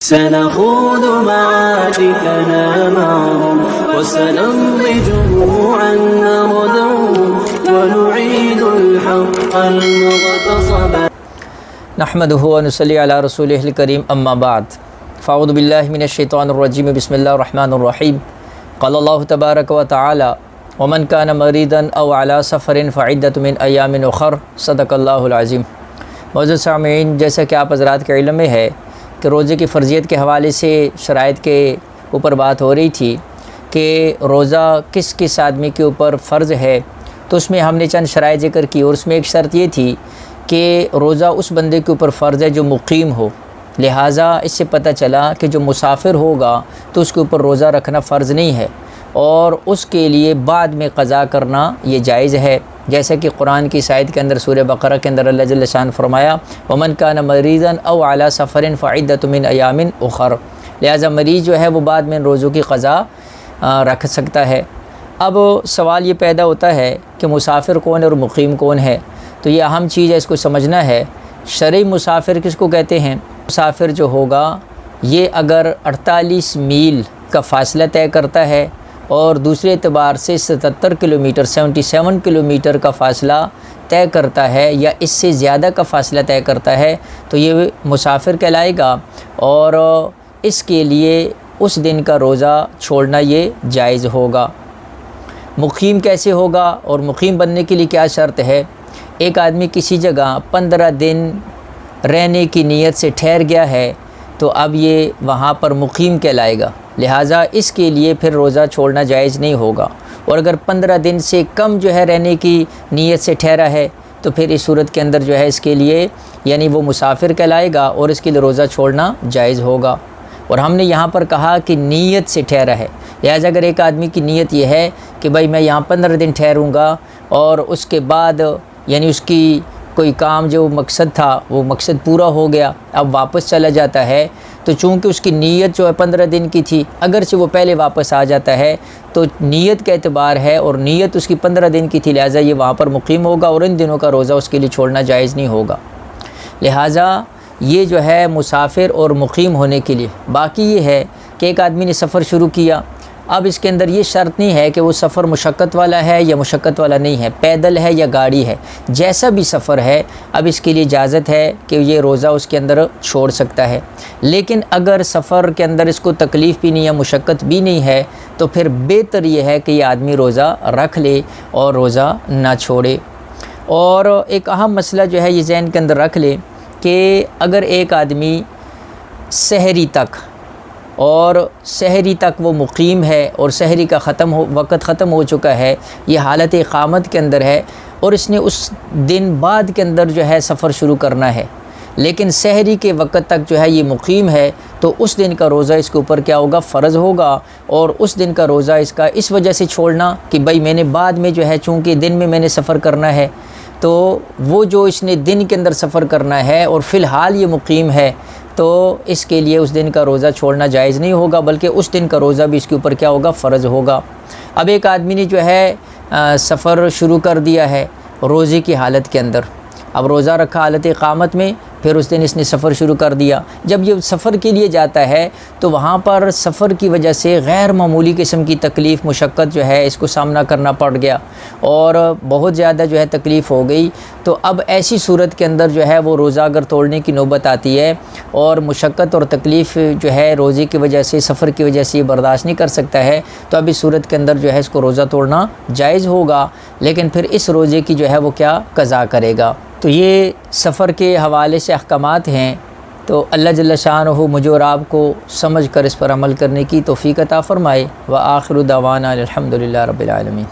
سنخوض معاركنا معهم وسنمضي جموعا نردهم ونعيد الحق المغتصب. نحمده ونصلي على رسوله الكريم اما بعد فاعوذ بالله من الشيطان الرجيم بسم الله الرحمن الرحيم. قال الله تبارك وتعالى ومن كان مريضا او على سفر فعدة من ایام اخر. صدق اللہ العظیم. معزز سامعین، جیسا کہ آپ حضرات کے علم میں ہے کہ روزے کی فرضیت کے حوالے سے شرائط کے اوپر بات ہو رہی تھی کہ روزہ کس کس آدمی کے اوپر فرض ہے، تو اس میں ہم نے چند شرائط ذکر کی، اور اس میں ایک شرط یہ تھی کہ روزہ اس بندے کے اوپر فرض ہے جو مقیم ہو. لہٰذا اس سے پتہ چلا کہ جو مسافر ہوگا تو اس کے اوپر روزہ رکھنا فرض نہیں ہے، اور اس کے لیے بعد میں قضا کرنا یہ جائز ہے. جیسا کہ قرآن کی آیت کے اندر سورہ بقرہ کے اندر اللہ جل شان فرمایا ومن کان مریضا او علی سفر فعدۃ من ایام اخر. لہٰذا مریض جو ہے وہ بعد میں روزوں کی قضا رکھ سکتا ہے. اب سوال یہ پیدا ہوتا ہے کہ مسافر کون ہے اور مقیم کون ہے، تو یہ اہم چیز ہے، اس کو سمجھنا ہے. شرعی مسافر کس کو کہتے ہیں؟ مسافر جو ہوگا یہ اگر 48 میل کا فاصلہ طے کرتا ہے اور دوسرے اعتبار سے 77 کلومیٹر 77 کلومیٹر کا فاصلہ طے کرتا ہے یا اس سے زیادہ کا فاصلہ طے کرتا ہے تو یہ مسافر کہلائے گا، اور اس کے لیے اس دن کا روزہ چھوڑنا یہ جائز ہوگا. مقیم کیسے ہوگا اور مقیم بننے کے لیے کیا شرط ہے؟ ایک آدمی کسی جگہ 15 دن رہنے کی نیت سے ٹھہر گیا ہے تو اب یہ وہاں پر مقیم کہلائے گا، لہٰذا اس کے لیے پھر روزہ چھوڑنا جائز نہیں ہوگا. اور اگر 15 دن سے کم جو ہے رہنے کی نیت سے ٹھہرا ہے تو پھر اس صورت کے اندر جو ہے اس کے لیے یعنی وہ مسافر کہلائے گا اور اس کے لیے روزہ چھوڑنا جائز ہوگا. اور ہم نے یہاں پر کہا کہ نیت سے ٹھہرا ہے، لہٰذا اگر ایک آدمی کی نیت یہ ہے کہ بھائی میں یہاں 15 دن ٹھہروں گا اور اس کے بعد یعنی اس کی کوئی کام جو مقصد تھا وہ مقصد پورا ہو گیا، اب واپس چلا جاتا ہے، تو چونکہ اس کی نیت جو ہے 15 دن کی تھی، اگرچہ وہ پہلے واپس آ جاتا ہے تو نیت کا اعتبار ہے اور نیت اس کی 15 دن کی تھی، لہٰذا یہ وہاں پر مقیم ہوگا اور ان دنوں کا روزہ اس کے لیے چھوڑنا جائز نہیں ہوگا. لہٰذا یہ جو ہے مسافر اور مقیم ہونے کے لیے. باقی یہ ہے کہ ایک آدمی نے سفر شروع کیا، اب اس کے اندر یہ شرط نہیں ہے کہ وہ سفر مشقت والا ہے یا مشقت والا نہیں ہے، پیدل ہے یا گاڑی ہے، جیسا بھی سفر ہے اب اس کے لیے اجازت ہے کہ یہ روزہ اس کے اندر چھوڑ سکتا ہے. لیکن اگر سفر کے اندر اس کو تکلیف بھی نہیں ہے، مشقت بھی نہیں ہے، تو پھر بہتر یہ ہے کہ یہ آدمی روزہ رکھ لے اور روزہ نہ چھوڑے. اور ایک اہم مسئلہ جو ہے یہ ذہن کے اندر رکھ لے کہ اگر ایک آدمی سحری تک وہ مقیم ہے اور سحری کا وقت ختم ہو چکا ہے، یہ حالت اقامت کے اندر ہے اور اس نے اس دن بعد کے اندر جو ہے سفر شروع کرنا ہے، لیکن سحری کے وقت تک جو ہے یہ مقیم ہے، تو اس دن کا روزہ اس کے اوپر کیا ہوگا؟ فرض ہوگا. اور اس دن کا روزہ اس کا اس وجہ سے چھوڑنا کہ بھائی میں نے بعد میں جو ہے چونکہ دن میں نے سفر کرنا ہے، تو وہ جو اس نے دن کے اندر سفر کرنا ہے اور فی الحال یہ مقیم ہے، تو اس کے لیے اس دن کا روزہ چھوڑنا جائز نہیں ہوگا، بلکہ اس دن کا روزہ بھی اس کے اوپر کیا ہوگا؟ فرض ہوگا. اب ایک آدمی نے جو ہے سفر شروع کر دیا ہے روزے کی حالت کے اندر، اب روزہ رکھا حالت اقامت میں، پھر اس دن اس نے سفر شروع کر دیا. جب یہ سفر کے لیے جاتا ہے تو وہاں پر سفر کی وجہ سے غیر معمولی قسم کی تکلیف مشقت جو ہے اس کو سامنا کرنا پڑ گیا اور بہت زیادہ جو ہے تکلیف ہو گئی. تو اب ایسی صورت کے اندر جو ہے وہ روزہ اگر توڑنے کی نوبت آتی ہے اور مشقت اور تکلیف جو ہے روزے کی وجہ سے سفر کی وجہ سے یہ برداشت نہیں کر سکتا ہے، تو اب اس صورت کے اندر جو ہے اس کو روزہ توڑنا جائز ہوگا، لیکن پھر اس روزے کی جو ہے وہ کیا قضا کرے گا. تو یہ سفر کے حوالے سے احکامات ہیں، تو اللہ جل شانہ مجھے اور آپ کو سمجھ کر اس پر عمل کرنے کی توفیق عطا فرمائے. وآخر دعوانا الحمدللہ رب العالمین.